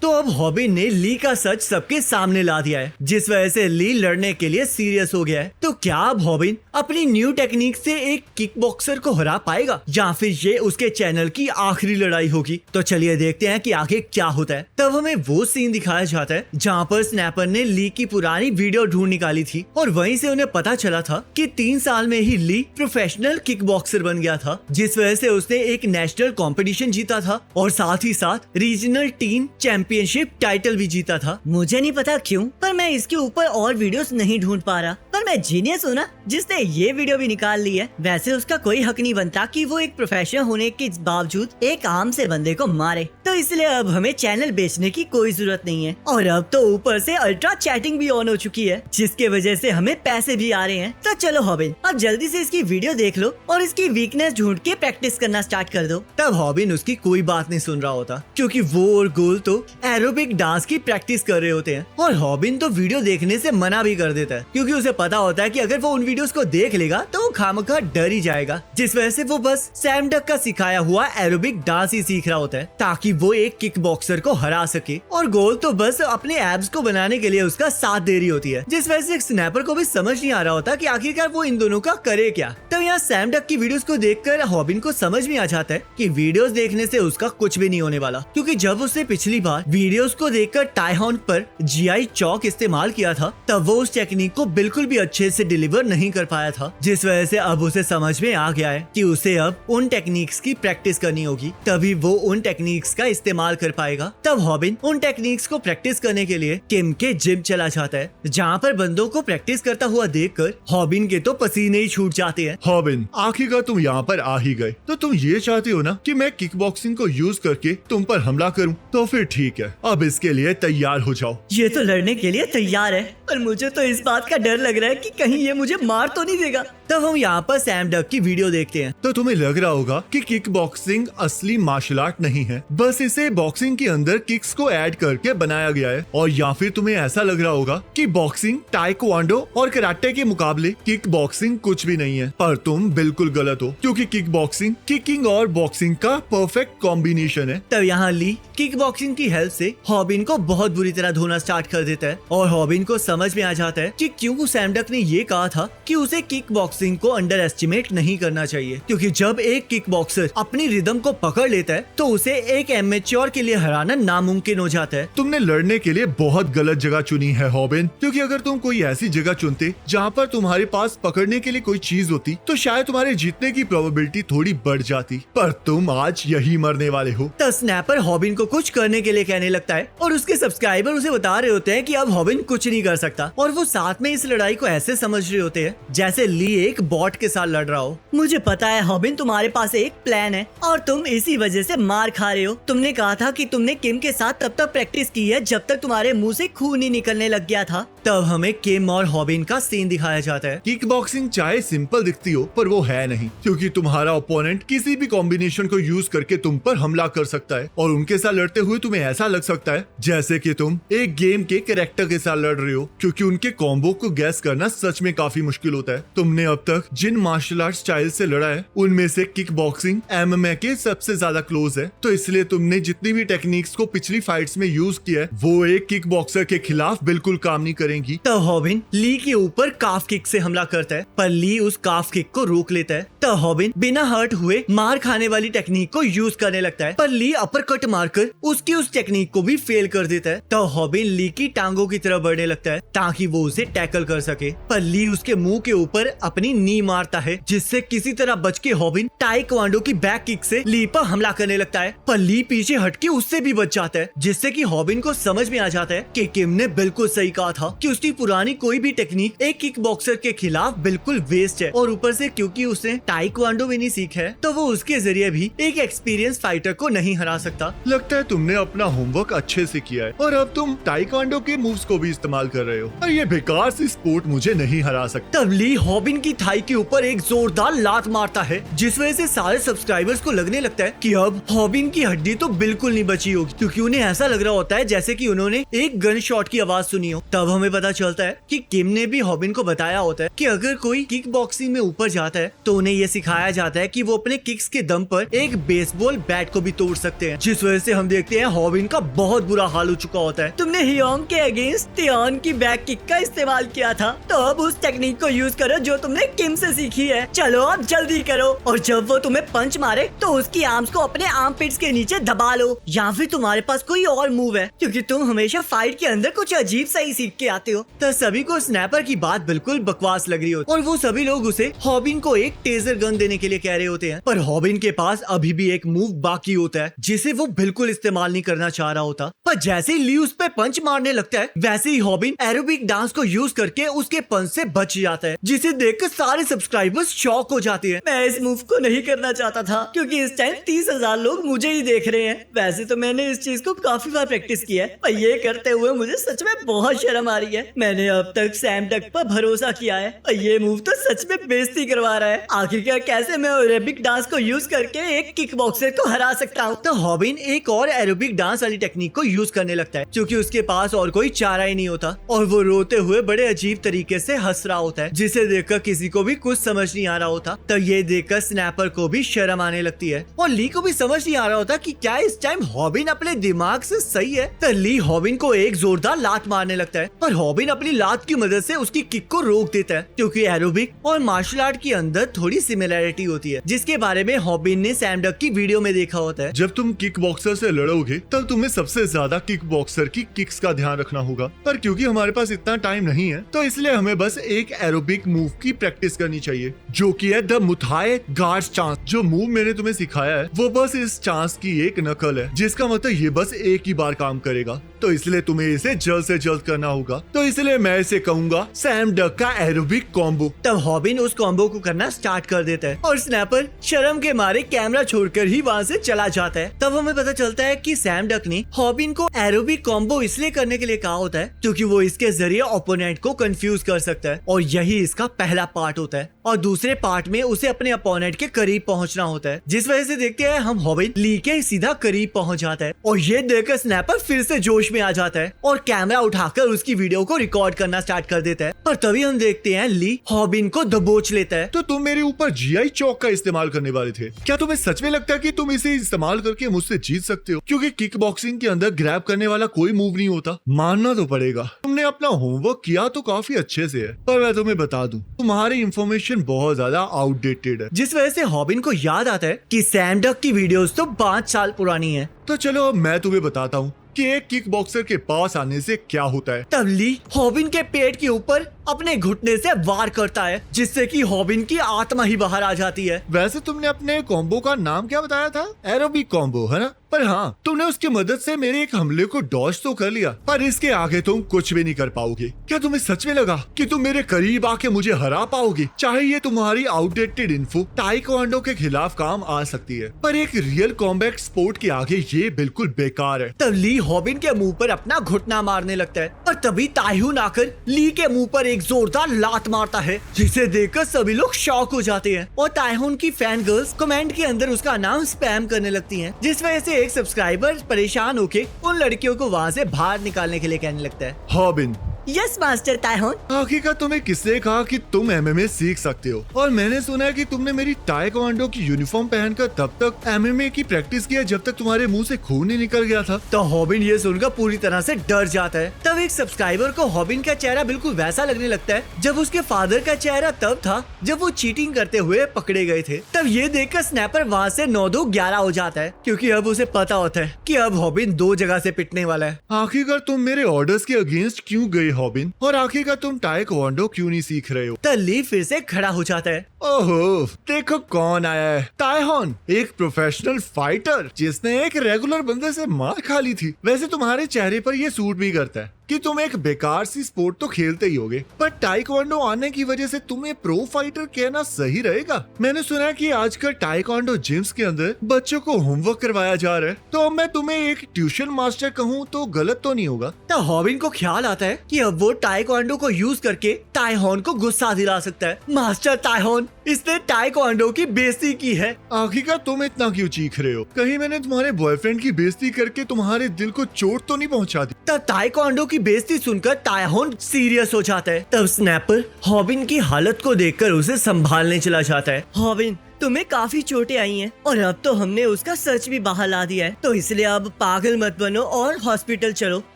तो अब हॉबिन ने ली का सच सबके सामने ला दिया है, जिस वजह से ली लड़ने के लिए सीरियस हो गया है। तो क्या अब हॉबिन अपनी न्यू टेक्निक से एक किक बॉक्सर को हरा पाएगा या फिर ये उसके चैनल की आखिरी लड़ाई होगी? तो चलिए देखते हैं कि आगे क्या होता है। तब हमें वो सीन दिखाया जाता है जहाँ पर स्नैपर ने ली की पुरानी वीडियो ढूंढ निकाली थी और वहीं से उन्हें पता चला था कि 3 साल में ही ली प्रोफेशनल किक बॉक्सर बन गया था, जिस वजह से उसने एक नेशनल कंपटीशन जीता था और साथ ही साथ रीजनल टीम चैंपियनशिप टाइटल भी जीता था। मुझे नहीं पता क्यों, पर मैं इसके ऊपर और वीडियोस नहीं ढूंढ पा रहा। पर मैं जीनियस हूँ ना, जिसने ये वीडियो भी निकाल ली है। वैसे उसका कोई हक नहीं बनता कि वो एक प्रोफेशनल होने के बावजूद एक आम से बंदे को मारे। तो इसलिए अब हमें चैनल बेचने की कोई जरूरत नहीं है और अब तो ऊपर से अल्ट्रा चैटिंग भी ऑन हो चुकी है, जिसके वजह से हमें पैसे भी आ रहे हैं। तो चलो हॉबिन, अब जल्दी से इसकी वीडियो देख लो और इसकी वीकनेस ढूंढ के प्रैक्टिस करना स्टार्ट कर दो। तब हॉबिन उसकी कोई बात नहीं सुन रहा होता, क्योंकि वो और गोल तो एरोबिक डांस की प्रैक्टिस कर रहे होते हैं और हॉबिन तो वीडियो देखने से मना भी कर देता है, क्योंकि उसे पता होता है कि अगर वो उन वीडियोस को देख लेगा तो वो खामखा डर ही जाएगा, जिस वजह से वो बस सैम डक का सिखाया हुआ एरोबिक डांस ही सीख रहा होता है ताकि वो एक किक बॉक्सर को हरा सके। और गोल तो बस अपने एब्स को बनाने के लिए उसका साथ दे रही होती है, जिस वजह से स्नैपर को भी समझ नहीं आ रहा होता कि आखिरकार वो इन दोनों का करे क्या। तो यहाँ सैम डक की वीडियोस को देखकर हॉबिन को समझ में आ जाता है कि वीडियोस देखने से उसका कुछ भी नहीं होने वाला, क्योंकि जब उसने पिछली बार वीडियोस को देखकर टाइहॉन पर जीआई चौक इस्तेमाल किया था तब वो उस टेक्निक को बिल्कुल भी अच्छे से डिलीवर नहीं कर पाया था, जिस वजह से अब उसे समझ में आ गया है कि उसे अब उन टेक्निक्स की प्रैक्टिस करनी होगी, तभी वो उन टेक्निक्स का इस्तेमाल कर पाएगा। तब हॉबिन उन टेक्निक्स को प्रैक्टिस करने के लिए किम के जिम चला जाता है, जहाँ पर बंदों को प्रैक्टिस करता हुआ देखकर हॉबिन के तो पसीने ही छूट जाते हैं। हॉबिन, आखिरकार तुम यहाँ पर आ ही गए। तो तुम ये चाहते हो ना कि मैं किक बॉक्सिंग को यूज करके तुम पर हमला करूँ? तो फिर ठीक है, अब इसके लिए तैयार हो जाओ। ये तो लड़ने के लिए तैयार है, पर मुझे तो इस बात का डर लग रहा है कि कहीं ये मुझे मार तो नहीं देगा। तब हम यहाँ पर सैम डक की वीडियो देखते हैं। तो तुम्हें लग रहा होगा कि किक बॉक्सिंग असली मार्शल आर्ट नहीं है, बस इसे बॉक्सिंग के अंदर किक्स को ऐड करके बनाया गया है। और या फिर तुम्हें ऐसा लग रहा होगा कि बॉक्सिंग, ताइक्वांडो और कराटे के मुकाबले किक बॉक्सिंग कुछ भी नहीं है, पर तुम बिल्कुल गलत हो, क्योंकि किक बॉक्सिंग किकिंग और बॉक्सिंग का परफेक्ट कॉम्बिनेशन है। तब यहाँ ली किक बॉक्सिंग की हेल्प से हॉबिन को बहुत बुरी तरह धोना स्टार्ट कर देता है और हॉबिन को समझ में आ जाता है कि क्यों सैम डक ने ये कहा था कि उसे किक बॉक्सिंग को अंडर एस्टिमेट नहीं करना चाहिए, क्योंकि जब एक किक बॉक्सर अपनी रिदम को पकड़ लेता है तो उसे एक एमेच्योर के लिए हराना नामुमकिन हो जाता है। तुमने लड़ने के लिए बहुत गलत जगह चुनी है हॉबिन, क्योंकि अगर तुम कोई ऐसी जगह चुनते जहाँ पर तुम्हारे पास पकड़ने के लिए कोई चीज होती तो शायद तुम्हारे जीतने की प्रोबेबिलिटी थोड़ी बढ़ जाती, पर तुम आज यही मरने वाले हो। तो स्नैपर हॉबिन को कुछ करने के लिए कहने लगता है और उसके सब्सक्राइबर उसे बता रहे होते हैं कि अब हॉबिन कुछ नहीं कर सकता, और वो साथ में इस लड़ाई को ऐसे समझ रहे होते हैं जैसे ली एक बॉट के साथ लड़ रहा हो। मुझे पता है हॉबिन, तुम्हारे पास एक प्लान है और तुम इसी वजह से मार खा रहे हो। तुमने कहा था कि तुमने किम के साथ तब तक प्रैक्टिस की है जब तक तुम्हारे मुंह से खून ही निकलने लग गया था। तब हमें किम और हॉबिन का सीन दिखाया जाता है। किक बॉक्सिंग चाहे सिंपल दिखती हो, पर वो है नहीं, क्योंकि तुम्हारा ओपोनेंट किसी भी कॉम्बिनेशन को यूज करके तुम पर हमला कर सकता है और उनके साथ लड़ते हुए तुम्हें ऐसा लग सकता है जैसे कि तुम एक गेम के कैरेक्टर के साथ लड़ रहे हो, क्योंकि उनके कॉम्बो को गैस करना सच में काफी मुश्किल होता है। तुमने अब तक जिन मार्शल आर्ट स्टाइल से लड़ा है उनमें से किक बॉक्सिंग MMA के सबसे ज्यादा क्लोज है, तो इसलिए तुमने जितनी भी टेक्निक्स को पिछली फाइट्स में यूज किया है वो एक किक बॉक्सर के खिलाफ बिल्कुल काम नहीं करेंगी। तब हॉबिन ली के ऊपर काफ किक से हमला करता है, पर ली उस काफ किक को रोक लेता है। तब हॉबिन बिना हर्ट हुए मार खाने वाली टेक्निक को यूज करने लगता है, पर ली अपर कट मारकर उसकी उस टेक्निक को भी फेल कर देता है। तब हॉबिन ली की टांगों की तरफ बढ़ने लगता है ताकि वो उसे टैकल कर सके, पर ली उसके मुंह के ऊपर अपनी नी मारता है, जिससे किसी तरह बच के हॉबिन ताइक्वांडो की बैक किक से ली पर हमला करने लगता है, पर ली पीछे हटके उससे भी बच जाता है, जिससे कि हॉबिन को समझ में आ जाता है कि किम ने बिल्कुल सही कहा था कि उसकी पुरानी कोई भी टेक्निक एक किक बॉक्सर के खिलाफ बिल्कुल वेस्ट है, और ऊपर से क्योंकि उसने ताइक्वांडो भी नहीं सीखा है तो वो उसके जरिए भी एक एक्सपीरियंस फाइटर को नहीं हरा सकता। लगता है तुमने अपना होमवर्क अच्छे से किया है और अब तुम ताइक्वांडो के मूव्स को भी इस्तेमाल कर रहे हो, और ये बेकार सी स्पोर्ट मुझे नहीं हरा सकता। तब ली हॉबिन की थाई के ऊपर एक जोरदार लात मारता है, जिस वजह से सारे सब्सक्राइबर्स को लगने लगता है कि अब हॉबिन की हड्डी तो बिल्कुल नहीं बची होगी, क्योंकि उन्हें ऐसा लग रहा होता है जैसे कि उन्होंने एक गन शॉट की आवाज सुनी हो। तब हमें पता चलता है कि किम ने भी हॉबिन को बताया होता है कि अगर कोई किक बॉक्सिंग में ऊपर जाता है तो उन्हें ये सिखाया जाता है कि वो अपने किक्स के दम पर एक बेसबॉल बैट को भी तोड़ सकते हैं, जिस वजह से हम देखते हैं हॉबिन का बहुत बुरा हाल हो चुका होता है। तुमने हियोंग के अगेंस्ट तियोन की बैक किक का इस्तेमाल किया था, तो अब उस टेक्निक को यूज करो जो तुमने किम से सीखी है। चलो अब जल्दी करो, और जब वो तुम्हें पंच मारे तो उसकी आर्म्स को अपने आर्म पिट्स के नीचे दबा लो, या फिर तुम्हारे पास कोई और मूव है, क्योंकि तुम हमेशा फाइट के अंदर कुछ अजीब सा ही सीख के आते हो। तो सभी को स्नैपर की बात बिल्कुल बकवास लग रही होती है और वो सभी लोग उसे हॉबिन को एक टेजर गन देने के लिए कह रहे होते हैं, पर हॉबिन के पास अभी भी एक मूव बाकी होता है जिसे वो बिल्कुल इस्तेमाल नहीं करना चाह रहा होता। पर जैसे ही ली उस पे पंच मारने लगता है, वैसे ही हॉबिन एरोबिक डांस को यूज करके उसके पंच से बच जाता है, जिसे देखकर सारे सब्सक्राइबर्स शॉक हो जाते हैं। मैं इस मूव को नहीं करना चाहता था क्योंकि इस टाइम 30,000 लोग मुझे ही देख रहे हैं। वैसे तो मैंने इस चीज को काफी बार प्रैक्टिस किया है, पर ये करते हुए मुझे सच में बहुत शर्म आ रही है। मैंने अब तक सैम डक पर भरोसा किया है और ये मूव तो सच में बेइज्जती करवा रहा है। आखिरकार कैसे मैं एरोबिक डांस को यूज करके एक किक बॉक्सर को हरा सकता हूँ। तो हॉबिन एक और एरोबिक डांस वाली टेक्निक को यूज करने लगता है क्योंकि उसके पास और कोई चारा ही नहीं होता, और वो रोते हुए बड़े अजीब तरीके से हंस रहा होता है, जिसे देखकर किसी को भी कुछ समझ नहीं आ रहा होता। तो ये देखकर स्नैपर को भी शर्म आने लगती है और ली को भी समझ नहीं आ रहा होता कि क्या इस टाइम हॉबिन अपने दिमाग से सही है। तो ली हॉबिन को एक जोरदार लात मारने लगता है, पर हॉबिन अपनी लात की मदद से उसकी किक को रोक देता है, क्योंकि एरोबिक और मार्शल आर्ट के अंदर थोड़ी सिमिलैरिटी होती है, जिसके बारे में हॉबिन ने सैम डक की वीडियो में देखा होता है। जब तुम किक बॉक्सर से लड़ोगे तब तुम्हें सबसे ज्यादा किक बॉक्सर की किक्स का ध्यान रखना होगा, पर क्योंकि हमारे पास इतना टाइम नहीं है तो इसलिए हमें बस एक एरोबिक मूव की प्रैक्टिस करनी चाहिए, जो कि है द मुथाए गार्ड्स चांस। जो मूव मैंने तुम्हें सिखाया है वो बस इस चांस की एक नकल है, जिसका मतलब ये बस एक ही बार काम करेगा, तो इसलिए तुम्हें इसे जल्द से जल्द करना होगा। तो इसलिए मैं इसे कहूंगा सैम डक का एरोबिक कॉम्बो। तब हॉबिन उस कॉम्बो को करना स्टार्ट कर देता है और स्नैपर शर्म के मारे कैमरा छोड़कर ही वहाँ से चला जाता है। तब हमें पता चलता है कि सैम डक ने हॉबिन को एरोबिक कॉम्बो इसलिए करने के लिए कहा होता है क्योंकि वो इसके जरिए ओपोनेंट को कंफ्यूज कर सकता है, और यही इसका पहला पार्ट होता है, और दूसरे पार्ट में उसे अपने अपोनेंट के करीब पहुंचना होता है, जिस वजह से देखते हैं हम हॉबिन ली के सीधा करीब पहुंच जाता है, और ये देखकर स्नैपर फिर से जोश में आ जाता है और कैमरा उठाकर उसकी वीडियो को रिकॉर्ड करना स्टार्ट कर देता है। पर तभी हम देखते हैं ली हॉबिन को दबोच लेता है। तो तुम मेरे ऊपर जीआई चौक का इस्तेमाल करने वाले थे क्या? तुम्हें सच में लगता है कि तुम इसे इस्तेमाल करके मुझसे जीत सकते हो? क्योंकि किक बॉक्सिंग के अंदर ग्रैब करने वाला कोई मूव नहीं होता। मानना तो पड़ेगा तुमने अपना होमवर्क किया तो काफी अच्छे से है, पर मैं तुम्हें बता दूं तुम्हारी इंफॉर्मेशन बहुत ज्यादा आउटडेटेड है, जिस वजह से हॉबिन को याद आता है कि सैम डक की वीडियोस तो 5 साल पुरानी है। तो चलो अब मैं तुम्हें बताता हूँ कि एक किक बॉक्सर के पास आने से क्या होता है। तब ली हॉबिन के पेट के ऊपर अपने घुटने से वार करता है, जिससे कि हॉबिन की आत्मा ही बाहर आ जाती है। वैसे तुमने अपने कॉम्बो का नाम क्या बताया था? एरोबिक कॉम्बो, है ना? पर हाँ, तुमने उसकी मदद से मेरे एक हमले को डॉज तो कर लिया, पर इसके आगे तुम कुछ भी नहीं कर पाओगे। क्या तुम्हें सच में लगा कि तुम मेरे करीब आके मुझे हरा पाओगे? चाहे ये तुम्हारी आउटडेटेड इन्फो टाइक्वांडो के खिलाफ काम आ सकती है, पर एक रियल कॉम्बैट स्पोर्ट के आगे ये बिल्कुल बेकार है। तब ली हॉबिन के मुंह पर अपना घुटना मारने लगता है, पर तभी ताइहून आकर ली के मुंह पर एक जोरदार लात मारता है, जिसे देखकर सभी लोग शॉक हो जाते हैं, और ताइहून की फैन गर्ल्स कमेंट के अंदर उसका नाम स्पैम करने लगती हैं, जिस वजह से एक सब्सक्राइबर परेशान होके उन लड़कियों को वहाँ से बाहर निकालने के लिए कहने लगता है। हॉबिन, यस मास्टर ताइहून। आखिरकार तुम्हें किसने कहा कि तुम एमएमए सीख सकते हो? और मैंने सुना है कि तुमने मेरी ताइक्वांडो की यूनिफॉर्म पहनकर तब तक एमएमए की प्रैक्टिस किया जब तक तुम्हारे मुंह से खून नहीं निकल गया था। तो हॉबिन ये सुनकर पूरी तरह से डर जाता है। तब एक सब्सक्राइबर को हॉबिन का चेहरा बिल्कुल वैसा लगने लगता है जब उसके फादर का चेहरा तब था जब वो चीटिंग करते हुए पकड़े गए थे। तब ये देखकर स्नैपर वहाँ से 9-2-11 हो जाता है, क्योंकि अब उसे पता होता है कि अब हॉबिन 2 जगह से पिटने वाला है। आखिरकार तुम मेरे ऑर्डर्स के अगेंस्ट क्यों गए हॉबिन? और आखिरकार तुम ताइक्वांडो क्यों नहीं सीख रहे हो? तो ली फिर से खड़ा हो जाता है। ओहो, देखो कौन आया है। ताइहून, एक प्रोफेशनल फाइटर जिसने एक रेगुलर बंदे से मार खा ली थी। वैसे तुम्हारे चेहरे पर ये सूट भी करता है कि तुम एक बेकार सी स्पोर्ट तो खेलते ही होगे, पर टाइक्वांडो आने की वजह से तुम्हें प्रो फाइटर कहना सही रहेगा। मैंने सुना है कि आजकल टाइक्वांडो जिम्स के अंदर बच्चों को होमवर्क करवाया जा रहा है, तो अब मैं तुम्हें एक ट्यूशन मास्टर कहूँ तो गलत तो नहीं होगा? तो हॉबिन को ख्याल आता है कि अब वो टाइक्वांडो को यूज करके ताइहून को गुस्सा दिला सकता है। मास्टर ताइहून, इसने ताइक्वांडो की बेइज्जती की है। आखिरकार तुम इतना क्यों चीख रहे हो? कहीं मैंने तुम्हारे बॉयफ्रेंड की बेइज्जती करके तुम्हारे दिल को चोट तो नहीं पहुंचा दी? तब ताइक्वांडो की बेइज्जती सुनकर तायहोन सीरियस हो जाता है। तब स्नैपर हॉबिन की हालत को देखकर उसे संभालने चला जाता है। हॉबिन, तुम्हें काफी चोटें आई हैं और अब तो हमने उसका सच भी बाहर ला दिया है, तो इसलिए अब पागल मत बनो और हॉस्पिटल चलो।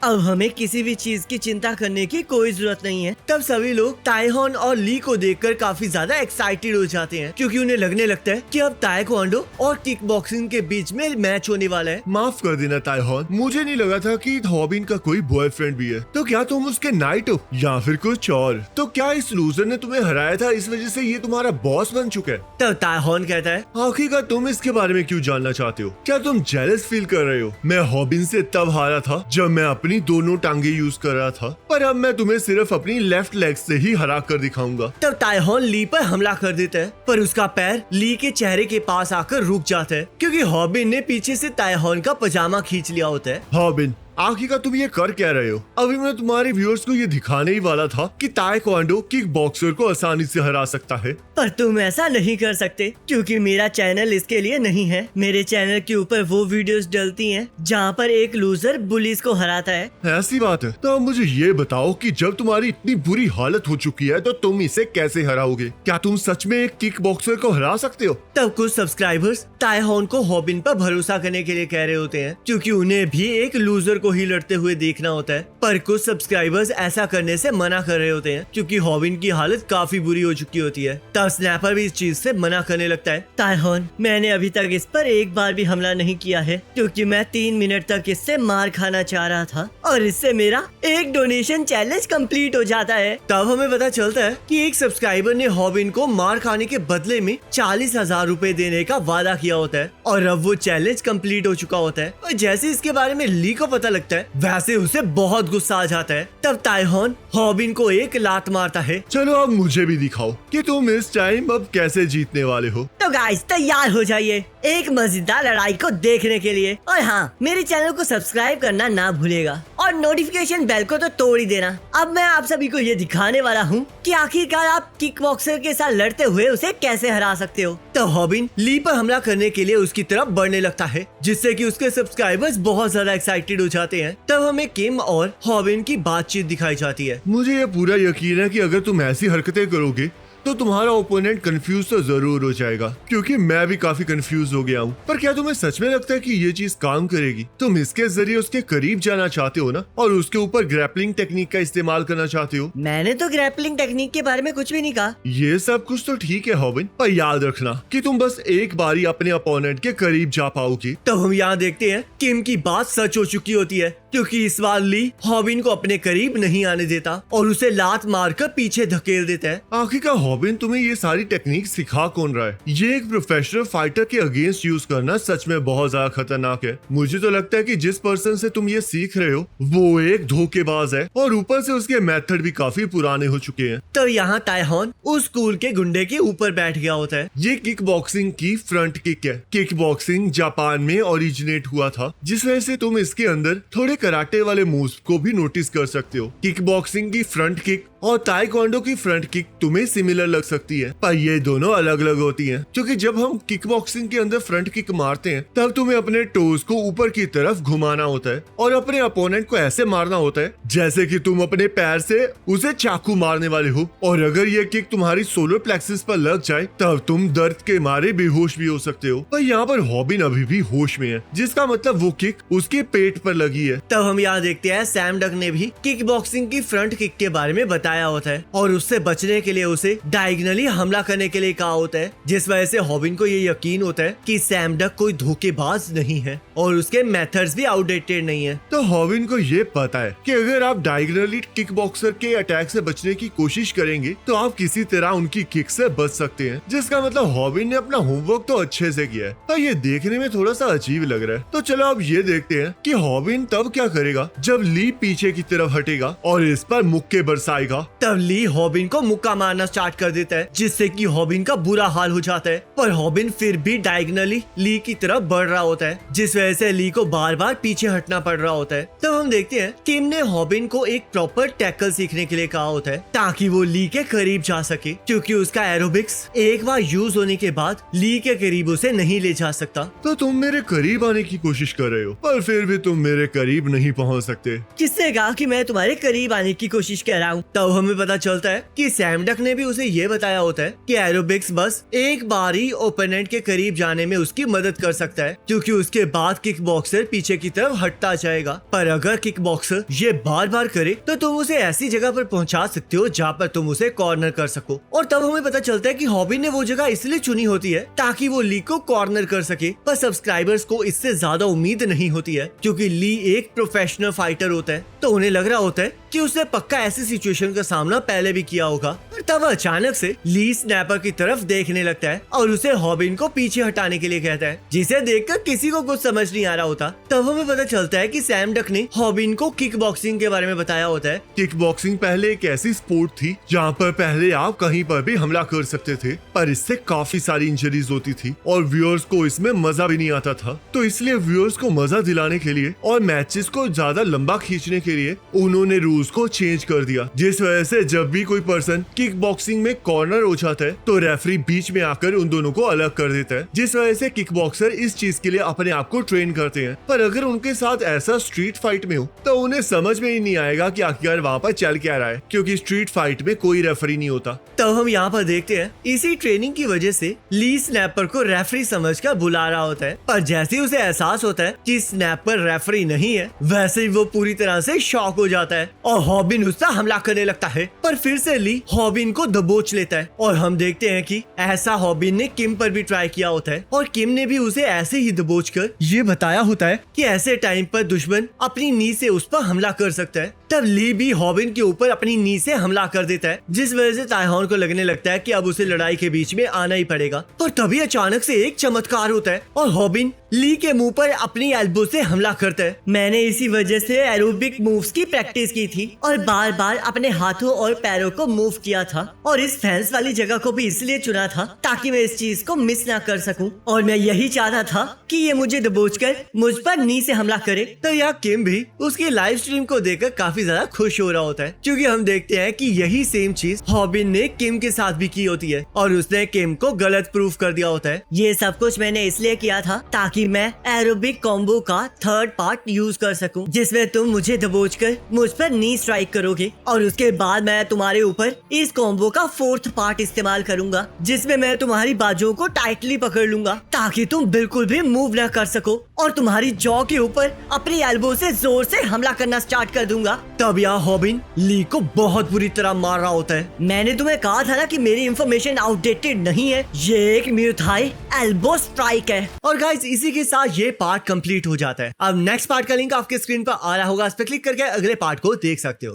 अब हमें किसी भी चीज की चिंता करने की कोई जरूरत नहीं है। तब सभी लोग ताइहोन और ली को देखकर काफी ज्यादा एक्साइटेड हो जाते हैं, क्योंकि उन्हें लगने लगता है कि अब ताइक्वांडो और किक बॉक्सिंग के बीच में मैच होने वाला है। माफ कर देना ताइहोन, मुझे नहीं लगा था कि हॉबिन का कोई बॉयफ्रेंड भी है। तो क्या तुम उसके नाइट हो या फिर कुछ और? तो क्या इस लूजर ने तुम्हें हराया था, इस वजह से ये तुम्हारा बॉस बन चुका है? तब ताइहोन कहता है, आखिरकार तुम इसके बारे में क्यों जानना चाहते हो? क्या तुम जेलस फील कर रहे हो? मैं हॉबिन से तब हारा था जब मैं अपनी दोनों टांगे यूज कर रहा था, पर अब मैं तुम्हें सिर्फ अपनी लेफ्ट लेग से ही हरा कर दिखाऊंगा। तब ताइहोन ली पर हमला कर देता है, पर उसका पैर ली के चेहरे के पास आकर रुक जाता है, क्योंकि हॉबिन ने पीछे से ताइहोन का पजामा खींच लिया होता है। हॉबिन, आखिरकार तुम ये कर क्या रहे हो? अभी मैं तुम्हारे व्यूअर्स को ये दिखाने ही वाला था कि ताइक्वांडो किक बॉक्सर को आसानी से हरा सकता है। पर तुम ऐसा नहीं कर सकते, क्योंकि मेरा चैनल इसके लिए नहीं है। मेरे चैनल के ऊपर वो वीडियोस डलती हैं जहाँ पर एक लूजर बुलीज को हराता है। ऐसी बात है? तो अब मुझे ये बताओ कि जब तुम्हारी इतनी बुरी हालत हो चुकी है तो तुम इसे कैसे हराओगे? क्या तुम सच में एक किक बॉक्सर को हरा सकते हो? तब कुछ सब्सक्राइबर्स ताइहोन को हॉबिन पर भरोसा करने के लिए कह रहे होते हैं, क्योंकि उन्हें भी एक लूजर को ही लड़ते हुए देखना होता है। पर कुछ सब्सक्राइबर्स ऐसा करने से मना कर रहे होते हैं, क्योंकि हॉबिन की हालत काफी बुरी हो चुकी होती है। तब स्नैपर भी इस चीज से मना करने लगता है। ताइहोन, मैंने अभी तक इस पर एक बार भी हमला नहीं किया है, क्योंकि मैं 3 मिनट तक इससे मार खाना चाह रहा था और इससे मेरा एक डोनेशन चैलेंज कंप्लीट हो जाता है। तब हमें पता चलता है कि एक सब्सक्राइबर ने हॉबिन को मार खाने के बदले में 40,000 रुपए देने का वादा किया होता है, और अब वो चैलेंज कंप्लीट हो चुका होता है। और जैसे इसके बारे में ली को पता लगता है, वैसे उसे बहुत गुस्सा आ जाता है। तब ताइहोन हॉबिन को एक लात मारता है। चलो अब मुझे भी दिखाओ कि तुम इस टाइम अब कैसे जीतने वाले हो। तो गाइस, तैयार हो जाइए एक मजेदार लड़ाई को देखने के लिए। और हाँ, मेरे चैनल को सब्सक्राइब करना ना भूलेगा और नोटिफिकेशन बेल को तो तोड़ ही देना। अब मैं आप सभी को ये दिखाने वाला हूँ कि आखिरकार आप किक बॉक्सर के साथ लड़ते हुए उसे कैसे हरा सकते हो। तो हॉबिन ली पर हमला करने के लिए उसकी तरफ बढ़ने लगता है, जिससे कि उसके सब्सक्राइबर्स बहुत ज्यादा एक्साइटेड हो जाते हैं। तब हमें किम और हॉबिन की बातचीत दिखाई जाती है। मुझे ये पूरा यकीन है कि अगर तुम ऐसी हरकतें करोगे तो तुम्हारा ओपोनेंट कंफ्यूज तो जरूर हो जाएगा, क्योंकि मैं भी काफी कंफ्यूज हो गया हूँ। पर क्या तुम्हें सच में लगता है कि ये चीज काम करेगी? तुम इसके जरिए उसके करीब जाना चाहते हो ना, और उसके ऊपर ग्रैपलिंग टेक्निक का इस्तेमाल करना चाहते हो। मैंने तो ग्रैपलिंग टेक्निक के बारे में कुछ भी नहीं कहा। ये सब कुछ तो ठीक है हॉबिन, पर याद रखना कि तुम बस एक बारी अपने अपोनेंट के करीब जा पाओगी। तब हम यहाँ देखते हैं किम की बात सच हो चुकी होती है, क्योंकि इस बार ली हॉबिन को अपने करीब नहीं आने देता और उसे लात मारकर पीछे धकेल देता है। आखिरकार हॉबिन, तुम्हें ये सारी टेक्निक सिखा कौन रहा है? ये एक प्रोफेशनल फाइटर के अगेंस्ट यूज करना सच में बहुत ज्यादा खतरनाक है। मुझे तो लगता है कि जिस पर्सन से तुम ये सीख रहे हो वो एक धोखेबाज है, और ऊपर से उसके मेथड भी काफी पुराने हो चुके हैं। तो यहाँ ताइहोन उस स्कूल के गुंडे के ऊपर बैठ गया होता है। ये किक बॉक्सिंग की फ्रंट किक है। किक बॉक्सिंग जापान में ओरिजिनेट हुआ था, जिस वजह से तुम इसके अंदर थोड़े कराटे वाले मूव्स को भी नोटिस कर सकते हो। किक बॉक्सिंग की फ्रंट किक और ताइक्वांडो की फ्रंट किक तुम्हें सिमिलर लग सकती है, पर ये दोनों अलग अलग होती हैं। क्योंकि जब हम किक बॉक्सिंग के अंदर फ्रंट किक मारते हैं तब तुम्हें अपने टोज को ऊपर की तरफ घुमाना होता है और अपने अपोनेंट को ऐसे मारना होता है जैसे कि तुम अपने पैर से उसे चाकू मारने वाले हो। और अगर ये किक तुम्हारी सोलर प्लेक्सिस पर लग जाए तब तुम दर्द के मारे बेहोश भी हो सकते हो। पर यहाँ पर हॉबिन अभी भी होश में है, जिसका मतलब वो किक उसके पेट पर लगी है। तब हम यहाँ देखते हैं सैम डक ने भी किक बॉक्सिंग की फ्रंट किक के बारे में बताया होता है और उससे बचने के लिए उसे डायगनली हमला करने के लिए कहा होता है, जिस वजह से हॉबिन को ये यकीन होता है कि सैम डक कोई धोखेबाज नहीं है और उसके मेथड्स भी आउटडेटेड नहीं है। तो हॉबिन को ये पता है कि अगर आप डायगनली किक बॉक्सर के अटैक से बचने की कोशिश करेंगे तो आप किसी तरह उनकी किक से बच सकते हैं, जिसका मतलब हॉबिन ने अपना होमवर्क तो अच्छे से किया है। पर ये देखने में थोड़ा सा अजीब लग रहा है। तो चलो अब ये देखते हैं कि हॉबिन तब क्या करेगा जब ली पीछे की तरफ हटेगा और इस पर मुक्के बरसाएगा था। तब ली हॉबिन को मुक्का मारना स्टार्ट कर देता है, जिससे कि हॉबिन का बुरा हाल हो जाता है। पर हॉबिन फिर भी डायगोनली ली की तरफ बढ़ रहा होता है, जिस वजह से ली को बार बार पीछे हटना पड़ रहा होता है। तब हम देखते हैं किम ने हॉबिन को एक प्रॉपर टैकल सीखने के लिए कहा होता है, ताकि वो ली के करीब जा सके, क्योंकि उसका एरोबिक्स एक बार यूज होने के बाद ली के करीब उसे नहीं ले जा सकता। तो तुम मेरे करीब आने की कोशिश कर रहे हो, पर फिर भी तुम मेरे करीब नहीं पहुंच सकते। किसने कहा कि मैं तुम्हारे करीब आने की कोशिश कर रहा हूँ? तब हमें पता चलता है कि सैम डक ने भी उसे ये बताया होता है कि एरोबिक्स बस एक बार ही ओपोनेंट के करीब जाने में उसकी मदद कर सकता है, क्योंकि उसके बाद किक बॉक्सर पीछे की तरफ हटता जाएगा। पर अगर किक बॉक्सर ये बार बार करे तो तुम उसे ऐसी जगह पर पहुंचा सकते हो जहाँ पर तुम उसे कॉर्नर कर सको। और तब हमें पता चलता है कि हॉबिन ने वो जगह इसलिए चुनी होती है ताकि वो ली को कॉर्नर कर सके। पर सब्सक्राइबर्स को इससे ज्यादा उम्मीद नहीं होती है, क्योंकि ली एक प्रोफेशनल फाइटर होता है, तो उन्हें लग रहा होता है कि उसने पक्का ऐसी सिचुएशन का सामना पहले भी किया होगा। पर तब अचानक से ली स्नैपर की तरफ देखने लगता है और उसे हॉबिन को पीछे हटाने के लिए कहता है, जिसे देखकर किसी को कुछ समझ नहीं आ रहा होता। तब हमें पता चलता है कि सैम डक ने हॉबिन को किक बॉक्सिंग के बारे में बताया होता है। किक बॉक्सिंग पहले एक ऐसी स्पोर्ट थी जहाँ पर पहले आप कहीं पर भी हमला कर सकते थे, पर इससे काफी सारी इंजरीज होती थी और व्यूअर्स को इसमें मजा भी नहीं आता था। तो इसलिए व्यूअर्स को मजा दिलाने के लिए और मैचेस को ज्यादा लंबा खींचने के लिए उन्होंने रूल्स को चेंज कर दिया, जिस वजह से जब भी कोई पर्सन किक बॉक्सिंग में कॉर्नर हो जाता है तो रेफरी बीच में आकर उन दोनों को अलग कर देता है, जिस वजह से किक बॉक्सर इस चीज के लिए अपने आप को ट्रेन करते हैं। पर अगर उनके साथ ऐसा स्ट्रीट फाइट में हो तो उन्हें समझ में ही नहीं आएगा कि आखिर वहाँ पर चल क्या रहा है, क्योंकि स्ट्रीट फाइट में कोई रेफरी नहीं होता। तब हम यहाँ पर देखते हैं इसी ट्रेनिंग की वजह से ली स्नैपर को रेफरी समझकर बुला रहा होता है, पर जैसे ही उसे एहसास होता है कि स्नैपर रेफरी नहीं है, वैसे ही वो पूरी तरह से शॉक हो जाता है और हॉबिन उस पर हमला करने लगता है। पर फिर से ली हॉबिन को दबोच लेता है और हम देखते हैं कि ऐसा हॉबिन ने किम पर भी ट्राई किया होता है और किम ने भी उसे ऐसे ही दबोच कर ये बताया होता है कि ऐसे टाइम पर दुश्मन अपनी नी से उस पर हमला कर सकता है। तब ली भी हॉबिन के ऊपर अपनी नी से हमला कर देता है, जिस वजह से ताइहॉन को लगने लगता है कि अब उसे लड़ाई के बीच में आना ही पड़ेगा। पर तभी अचानक से एक चमत्कार होता है और हॉबिन ली के मुंह पर अपनी एल्बो से हमला करता है। मैंने इसी वजह से एरोबिक मूव्स की प्रैक्टिस की थी और बार बार अपने हाथों और पैरों को मूव किया था, और इस फैंस वाली जगह को भी इसलिए चुना था ताकि मैं इस चीज को मिस ना कर सकूं, और मैं यही चाहता था कि ये मुझे दबोचकर मुझ पर नी से हमला करे। तो यहाँ किम भी उसकी लाइव स्ट्रीम को देखकर काफी ज्यादा खुश हो रहा होता है, क्योंकि हम देखते हैं कि यही सेम चीज हॉबिन ने किम के साथ भी की होती है और उसने किम को गलत प्रूफ कर दिया होता है। ये सब कुछ मैंने इसलिए किया था ताकि मैं एरोबिक कॉम्बो का थर्ड पार्ट यूज कर सकूं, जिसमें तुम मुझे दबोचकर मुझ पर नी स्ट्राइक करोगे और उसके बाद मैं तुम्हारे ऊपर इस कॉम्बो का फोर्थ पार्ट इस्तेमाल करूंगा, जिसमें मैं तुम्हारी बाजुओं को टाइटली पकड़ लूंगा ताकि तुम बिल्कुल भी मूव न कर सको, और तुम्हारी जॉ के ऊपर अपनी एल्बो से जोर से हमला करना स्टार्ट कर दूंगा। तब यहाँ हॉबिन ली को बहुत बुरी तरह मार रहा होता है। मैंने तुम्हें कहा था ना कि मेरी इंफॉर्मेशन आउटडेटेड नहीं है, ये एक म्यूथाई एल्बो स्ट्राइक है। और गाइस इसी के साथ ये पार्ट कंप्लीट हो जाता है। अब नेक्स्ट पार्ट का लिंक आपके स्क्रीन पर आ रहा होगा, इस पर क्लिक करके अगले पार्ट को देख सकते हो।